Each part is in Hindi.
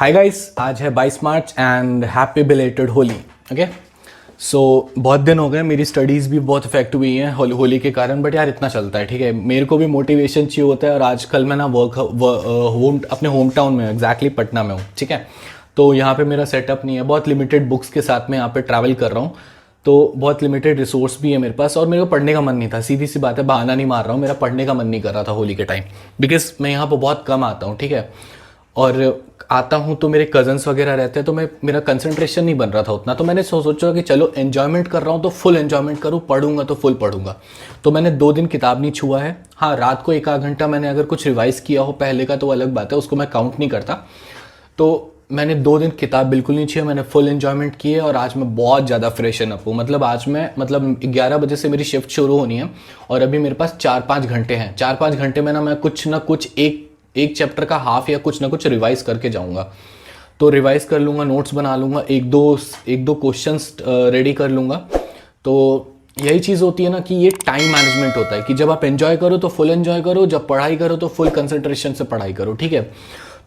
हाय गाइस, आज है 22 March and happy belated Holi. Okay, so बहुत दिन हो गए, मेरी स्टडीज़ भी बहुत इफेक्ट हुई हैं होली के कारण। बट यार इतना चलता है, ठीक है। मेरे को भी मोटिवेशन चाहिए होता है। और आजकल मैं ना अपने होम टाउन में एग्जैक्टली पटना में हूँ, ठीक है। तो यहाँ पे मेरा सेटअप नहीं है, बहुत लिमिटेड बुक्स के साथ मैं यहाँ पे ट्रैवल कर रहा हूँ। तो बहुत लिमिटेड रिसोर्स भी है मेरे पास, और मेरे को पढ़ने का मन नहीं था। सीधी सी बात है, बहाना नहीं मार रहा हूँ, मेरा पढ़ने का मन नहीं कर रहा था होली के टाइम, बिकॉज मैं यहाँ पर बहुत कम आता हूँ, ठीक है। और आता हूँ तो मेरे कजन्स वगैरह रहते हैं, तो मेरा कंसंट्रेशन नहीं बन रहा था उतना। तो मैंने सोचा कि चलो एन्जॉयमेंट कर रहा हूँ तो फुल एन्जॉयमेंट करूँ, पढ़ूंगा तो फुल पढ़ूंगा। तो मैंने 2 दिन किताब नहीं छुआ है। हाँ, रात को 1 आध घंटा मैंने अगर कुछ रिवाइज किया हो पहले का तो अलग बात है, उसको मैं काउंट नहीं करता। तो मैंने 2 दिन किताब बिल्कुल नहीं छुआ, मैंने फुल एन्जॉयमेंट की है। और आज मैं बहुत ज़्यादा फ्रेश एंड अप हूँ। मतलब आज मैं 11 बजे से मेरी शिफ्ट शुरू होनी है, और अभी मेरे पास 4-5 घंटे हैं। 4-5 घंटे में ना मैं कुछ ना कुछ एक चैप्टर का हाफ या कुछ ना कुछ रिवाइज करके जाऊंगा। तो रिवाइज कर लूँगा, नोट्स बना लूँगा, एक दो क्वेश्चंस रेडी कर लूँगा। तो यही चीज़ होती है ना कि ये टाइम मैनेजमेंट होता है कि जब आप एंजॉय करो तो फुल एंजॉय करो, जब पढ़ाई करो तो फुल कंसंट्रेशन से पढ़ाई करो, ठीक है।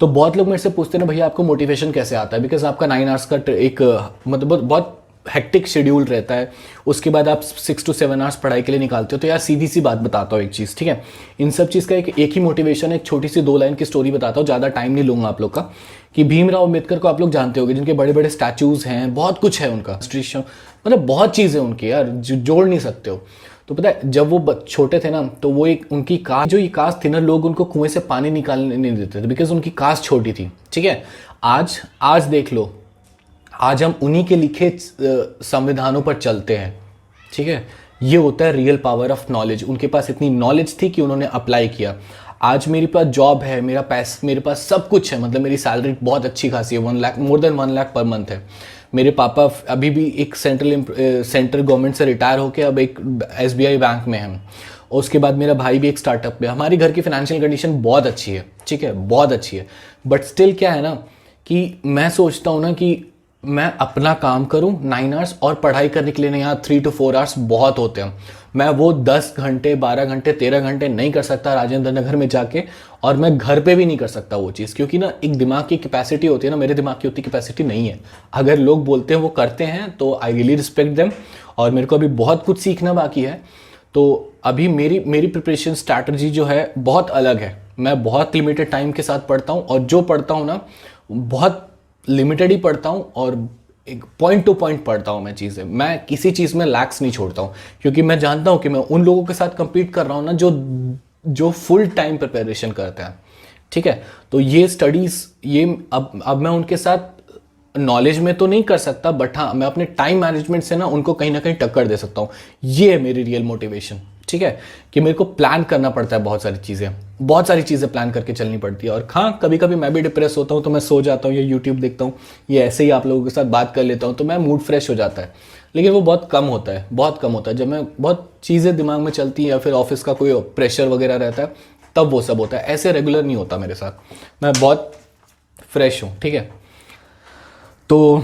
तो बहुत लोग मेरे से पूछते हैं ना, भैया आपको मोटिवेशन कैसे आता है, बिकॉज आपका 9 आवर्स का एक मतलब बहुत हेक्टिक शेड्यूल रहता है। उसके बाद आप 6 to 7 आवर्स पढ़ाई के लिए निकालते हो। तो यार सीधी सी बात बताता हूँ एक चीज़, ठीक है। इन सब चीज़ का एक ही मोटिवेशन है, एक छोटी सी 2 लाइन की स्टोरी बताता हूँ, ज़्यादा टाइम नहीं लूँगा आप लोग का। कि भीमराव अम्बेडकर को आप लोग जानते होंगे, जिनके बड़े बड़े स्टैचूज हैं, बहुत कुछ है उनका, मतलब बहुत चीज़ें उनकी यार जोड़ नहीं सकते हो। तो पता है, जब वो छोटे थे ना, तो वो एक उनकी कास्ट, जो ये कास्ट थी ना, लोग उनको कुएं से पानी निकालने नहीं देते थे, बिकॉज उनकी कास्ट छोटी थी, ठीक है। आज देख लो, आज हम उन्हीं के लिखे संविधानों पर चलते हैं, ठीक है। ये होता है रियल पावर ऑफ नॉलेज। उनके पास इतनी नॉलेज थी कि उन्होंने अप्लाई किया। आज मेरे पास जॉब है, मेरे पास सब कुछ है, मतलब मेरी सैलरी बहुत अच्छी खासी है, 1 lakh, more than 1 lakh per month है। मेरे पापा अभी भी एक सेंट्रल गवर्नमेंट से रिटायर होकर अब एक SBI बैंक में हैं। उसके बाद मेरा भाई भी एक स्टार्टअप में। हमारी घर की फाइनेंशियल कंडीशन बहुत अच्छी है, ठीक है, बहुत अच्छी है। बट स्टिल क्या है ना कि मैं सोचता हूँ ना कि मैं अपना काम करूं 9 आवर्स, और पढ़ाई करने के लिए ना यहाँ 3 to 4 आवर्स बहुत होते हैं। मैं वो 10 घंटे, 12 घंटे, 13 घंटे नहीं कर सकता राजेंद्र नगर में जाके। और मैं घर पे भी नहीं कर सकता वो चीज़, क्योंकि ना एक दिमाग की कैपेसिटी होती है ना, मेरे दिमाग की उतनी कैपेसिटी नहीं है। अगर लोग बोलते हैं वो करते हैं तो आई रियली रिस्पेक्ट देम, और मेरे को अभी बहुत कुछ सीखना बाकी है। तो अभी मेरी प्रिपरेशन स्ट्रैटेजी जो है बहुत अलग है। मैं बहुत लिमिटेड टाइम के साथ पढ़ता हूँ, और जो पढ़ता हूँ ना बहुत लिमिटेड ही पढ़ता हूँ, और एक पॉइंट टू पॉइंट पढ़ता हूँ मैं चीज़ें। मैं किसी चीज़ में लैक्स नहीं छोड़ता हूँ, क्योंकि मैं जानता हूँ कि मैं उन लोगों के साथ compete कर रहा हूँ ना जो फुल टाइम प्रिपरेशन करते हैं, ठीक है। तो ये स्टडीज़, ये अब मैं उनके साथ नॉलेज में तो नहीं कर सकता, बट हाँ मैं अपने टाइम मैनेजमेंट से ना उनको कहीं ना कहीं टक्कर दे सकता हूँ। ये है मेरी रियल मोटिवेशन, ठीक है। कि मेरे को प्लान करना पड़ता है, बहुत सारी चीज़ें प्लान करके चलनी पड़ती है। और हाँ, कभी कभी मैं भी डिप्रेस होता हूँ तो मैं सो जाता हूँ या यूट्यूब देखता हूँ, ये ऐसे ही आप लोगों के साथ बात कर लेता हूँ, तो मैं मूड फ्रेश हो जाता है। लेकिन वो बहुत कम होता है। जब मैं बहुत चीज़ें दिमाग में चलती हैं या फिर ऑफिस का कोई प्रेशर वगैरह रहता है, तब वो सब होता है। ऐसे रेगुलर नहीं होता मेरे साथ। मैं बहुत फ्रेश हूँ, ठीक है। तो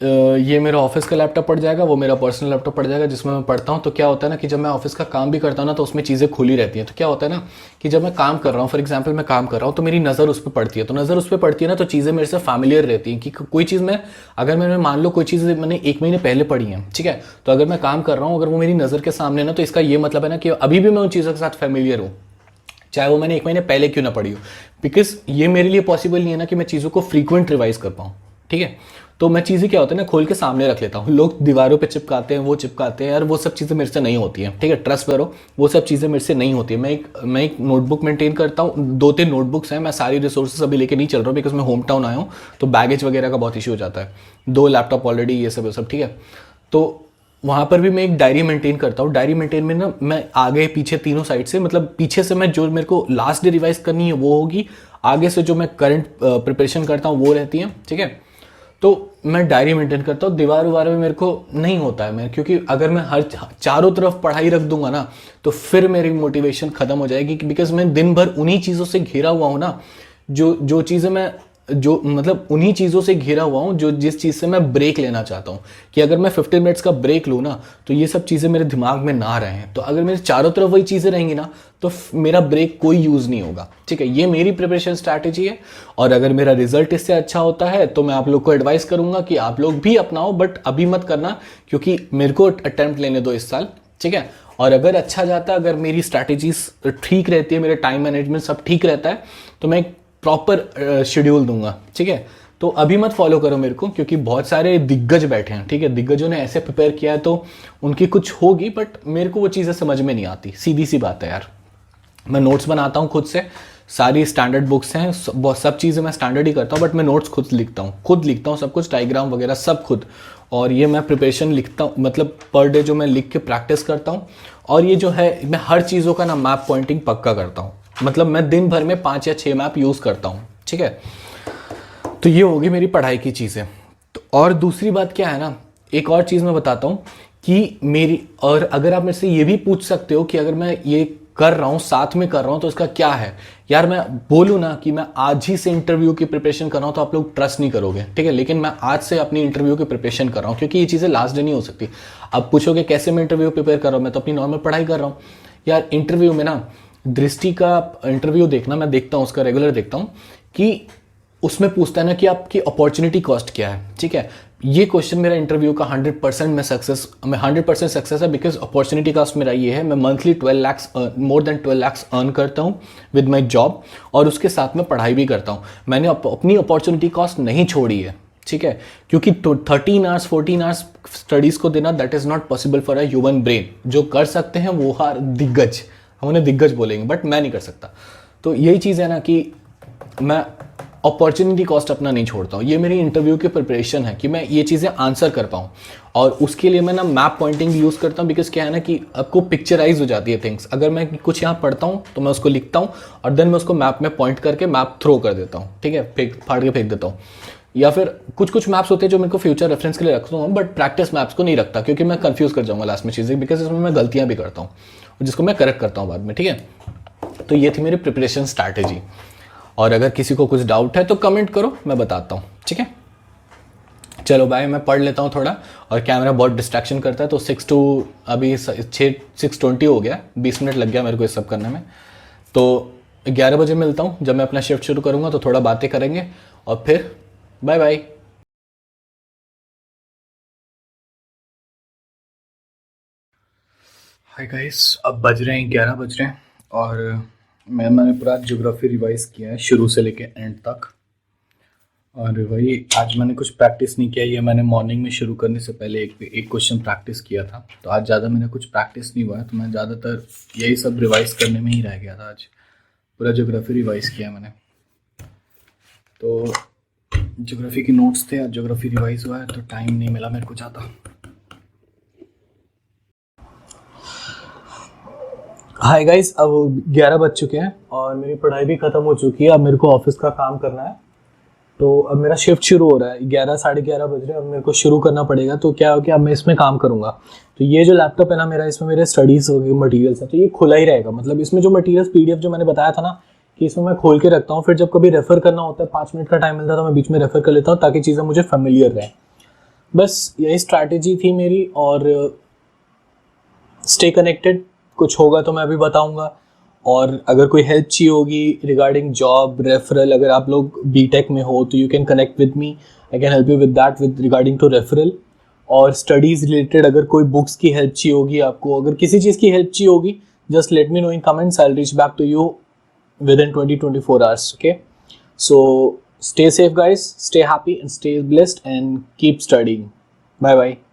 ये मेरा ऑफिस का लैपटॉप पड़ जाएगा, वो मेरा पर्सनल लैपटॉप पड़ जाएगा जिसमें मैं पढ़ता हूँ। तो क्या होता है ना कि जब मैं ऑफिस का काम भी करता हूँ ना, तो उसमें चीज़ें खुली रहती हैं। तो क्या होता है ना कि जब मैं काम कर रहा हूँ, फॉर एग्जांपल मैं काम कर रहा हूँ, तो मेरी नज़र उस पर पड़ती है। तो नज़र उस पर पड़ती है ना, तो चीज़ें मेरे से फैमिलियर रहती हैं। कि कोई चीज़ अगर मैंने मान लो कोई चीज़ मैंने 1 महीने पहले पढ़ी है, ठीक है। तो अगर मैं काम कर रहा हूँ, अगर वो मेरी नज़र के सामने ना, तो इसका ये मतलब है ना कि अभी भी मैं उन चीज़ों के साथ फैमिलियर हूँ, चाहे वो मैंने 1 महीने पहले क्यों ना पढ़ी हो। बिकॉज ये मेरे लिए पॉसिबल नहीं है ना कि मैं चीज़ों को फ्रीक्वेंट रिवाइज कर पाऊँ, ठीक है। तो मैं चीज़ें क्या होता है ना, खोल के सामने रख लेता हूँ। लोग दीवारों पे चिपकाते हैं, वो चिपकाते हैं यार, वो सब चीज़ें मेरे से नहीं होती हैं, ठीक है। ट्रस्ट करो, वो सब चीज़ें मेरे से नहीं होती है। मैं एक नोटबुक मेंटेन करता हूँ, 2-3 नोटबुक्स हैं। मैं सारी रिसोर्सेज अभी लेके नहीं चल रहा हूँ, बिकॉज मैं होम टाउन आया हूँ, तो बैगेज वगैरह का बहुत इशू हो जाता है। 2 लैपटॉप ऑलरेडी, ये सब, ठीक है। तो वहाँ पर भी मैं एक डायरी मेंटेन करता हूँ। डायरी मेंटेन में ना मैं आगे पीछे तीनों साइड से, मतलब पीछे से मैं जो मेरे को लास्ट डे रिवाइज करनी है वो होगी, आगे से जो मैं करंट प्रिपरेशन करता हूँ वो रहती है, ठीक है। तो मैं डायरी मेंटेन करता हूँ। दीवार में मेरे को नहीं होता है क्योंकि अगर मैं हर चारों तरफ पढ़ाई रख दूंगा ना, तो फिर मेरी मोटिवेशन खत्म हो जाएगी। बिकॉज मैं दिन भर उन्हीं चीज़ों से घिरा हुआ हूँ ना, जो चीज़ें मैं जो मतलब उन्हीं चीज़ों से घिरा हुआ हूँ जो जिस चीज़ से मैं ब्रेक लेना चाहता हूँ, कि अगर मैं 15 मिनट्स का ब्रेक लूँ ना तो ये सब चीज़ें मेरे दिमाग में ना रहें। तो अगर मेरे चारों तरफ वही चीज़ें रहेंगी ना तो मेरा ब्रेक कोई यूज़ नहीं होगा। ठीक है, ये मेरी प्रिपरेशन स्ट्रैटेजी है। और अगर मेरा रिजल्ट इससे अच्छा होता है तो मैं आप लोग को एडवाइस करूंगा कि आप लोग भी अपनाओ, बट अभी मत करना, क्योंकि मेरे को अटेम्प्ट लेने दो इस साल। ठीक है, और अगर अच्छा जाता है, अगर मेरी स्ट्रैटेजीज ठीक रहती है, मेरा टाइम मैनेजमेंट सब ठीक रहता है, तो मैं एक प्रॉपर शेड्यूल दूंगा। ठीक है, तो अभी मत फॉलो करो मेरे को, क्योंकि बहुत सारे दिग्गज बैठे हैं। ठीक है, दिग्गजों ने ऐसे प्रिपेयर किया है तो उनकी कुछ होगी, बट मेरे को वो चीज़ें समझ में नहीं आती। सीधी सी बात है यार, मैं नोट्स बनाता हूँ खुद से, सारी स्टैंडर्ड बुक्स हैं, सब चीज़ें मैं स्टैंडर्ड ही करता हूँ, बट मैं नोट्स खुद लिखता हूँ सब कुछ, डायग्राम वगैरह सब खुद। और ये मैं प्रिपरेशन लिखता हूँ, मतलब पर डे जो मैं लिख के प्रैक्टिस करता हूँ। और ये जो है, मैं हर चीज़ों का ना मैप पॉइंटिंग पक्का करता हूँ, मतलब मैं दिन भर में 5 या 6 मैप यूज़ करता हूँ। ठीक है, तो ये होगी मेरी पढ़ाई की चीज़ें। तो और दूसरी बात क्या है ना, एक और चीज़ मैं बताता हूँ कि मेरी, और अगर आप मेरे से ये भी पूछ सकते हो कि अगर मैं ये कर रहा हूँ, साथ में कर रहा हूँ, तो इसका क्या है। यार मैं बोलूँ ना कि मैं आज ही से इंटरव्यू की प्रिपरेशन कर रहा हूँ तो आप लोग ट्रस्ट नहीं करोगे। ठीक है, लेकिन मैं आज से अपनी इंटरव्यू की प्रिपरेशन कर रहा हूँ, क्योंकि ये चीज़ें लास्ट डे नहीं हो सकती। अब पूछोगे कैसे मैं इंटरव्यू प्रिपेयर कर रहा हूँ, मैं तो अपनी नॉर्मल पढ़ाई कर रहा हूँ। यार इंटरव्यू में ना, दृष्टि का इंटरव्यू देखना, मैं देखता हूँ, उसका रेगुलर देखता हूँ, कि उसमें पूछता है ना कि आपकी अपॉर्चुनिटी कॉस्ट क्या है। ठीक है, ये क्वेश्चन मेरा इंटरव्यू का 100% सक्सेस है, बिकॉज अपॉर्चुनिटी कॉस्ट मेरा ये है, मैं monthly 12 lakh, more than 12 lakh earn करता हूँ विद माई जॉब, और उसके साथ में पढ़ाई भी करता हूँ। मैंने अपनी अपॉर्चुनिटी कॉस्ट नहीं छोड़ी है। ठीक है, क्योंकि 13 आवर्स 14 आवर्स स्टडीज़ को देना, that is not possible for a human brain. जो कर सकते हैं वो हर दिग्गज, हम उन्हें दिग्गज बोलेंगे, बट मैं नहीं कर सकता। तो यही चीज़ है ना कि मैं अपॉर्चुनिटी कॉस्ट अपना नहीं छोड़ता हूँ। ये मेरी इंटरव्यू की प्रिपरेशन है कि मैं ये चीज़ें आंसर कर पाऊँ, और उसके लिए मैं ना मैप पॉइंटिंग यूज़ करता हूँ, बिकॉज क्या है ना कि आपको पिक्चराइज हो जाती है थिंग्स। अगर मैं कुछ यहाँ पढ़ता हूँ तो मैं उसको लिखता हूँ, और देन मैं उसको मैप में पॉइंट करके मैप थ्रो कर देता हूँ। ठीक है, फाड़ के फेंक देता हूँ। या फिर कुछ मैप्स होते हैं जो मेरे को फ्यूचर रेफरेंस के लिए रखता हूँ, बट प्रैक्टिस मैप्स को नहीं रखता, क्योंकि मैं कंफ्यूज कर जाऊँगा लास्ट में चीज़ें, बिकॉज इसमें मैं गलतियाँ भी करता हूँ, जिसको मैं करेक्ट करता हूँ बाद में। ठीक है, तो ये थी मेरी प्रिपरेशन स्ट्रैटेजी। और अगर किसी को कुछ डाउट है तो कमेंट करो, मैं बताता हूँ। ठीक है, चलो बाय, मैं पढ़ लेता हूँ थोड़ा, और कैमरा बहुत डिस्ट्रैक्शन करता है, तो 6:20 हो गया, 20 मिनट लग गया मेरे को इस सब करने में। तो 11 बजे मिलता हूँ, जब मैं अपना शिफ्ट शुरू करूँगा, तो थोड़ा बातें करेंगे, और फिर बाय बाय। हाय गाइस, अब बज रहे हैं 11 बज रहे हैं, और मैंने पूरा ज्योग्राफी रिवाइज किया है शुरू से लेके एंड तक। और वही आज मैंने कुछ प्रैक्टिस नहीं किया, ये मैंने मॉर्निंग में शुरू करने से पहले एक क्वेश्चन प्रैक्टिस किया था, तो आज ज़्यादा मैंने कुछ प्रैक्टिस नहीं हुआ है, तो मैं ज़्यादातर यही सब रिवाइज करने में ही रह गया था। आज पूरा ज्योग्राफी रिवाइज किया मैंने, तो ज्योग्राफी के नोट्स थे, आज ज्योग्राफी रिवाइज हुआ है, तो टाइम नहीं मिला मेरे को ज़्यादा। हाय गाइस, अब 11 बज चुके हैं और मेरी पढ़ाई भी ख़त्म हो चुकी है। अब मेरे को ऑफिस का काम करना है, तो अब मेरा शिफ्ट शुरू हो रहा है। 11 साढ़े 11 बज रहे हैं, अब मेरे को शुरू करना पड़ेगा। तो क्या हो कि अब मैं इसमें काम करूंगा। तो ये जो लैपटॉप है ना मेरा, इसमें मेरे स्टडीज़ मटीरियल्स है, तो ये खुला ही रहेगा। मतलब इसमें जो मटीरियल्स PDF जो मैंने बताया था ना, कि इसमें मैं खोल के रखता हूँ, फिर जब कभी रेफर करना होता है, 5 मिनट का टाइम मिलता है तो मैं बीच में रेफर कर लेता हूँ, ताकि चीज़ें मुझे फेमिलियर रहें। बस यही स्ट्रैटेजी थी मेरी। और स्टे कनेक्टेड, कुछ होगा तो मैं अभी बताऊंगा। और अगर कोई हेल्प चाहिए होगी रिगार्डिंग जॉब रेफरल, अगर आप लोग बीटेक में हो तो you can connect with me, I can help you with that, with regarding to referral. और स्टडीज़ रिलेटेड अगर कोई बुक्स की हेल्प चाहिए होगी आपको, अगर किसी चीज़ की हेल्प चाहिए होगी, just let me know in comments, I will reach back to you within 20-24 hours. Okay, so stay safe guys, stay happy and stay blessed, and keep studying. Bye bye.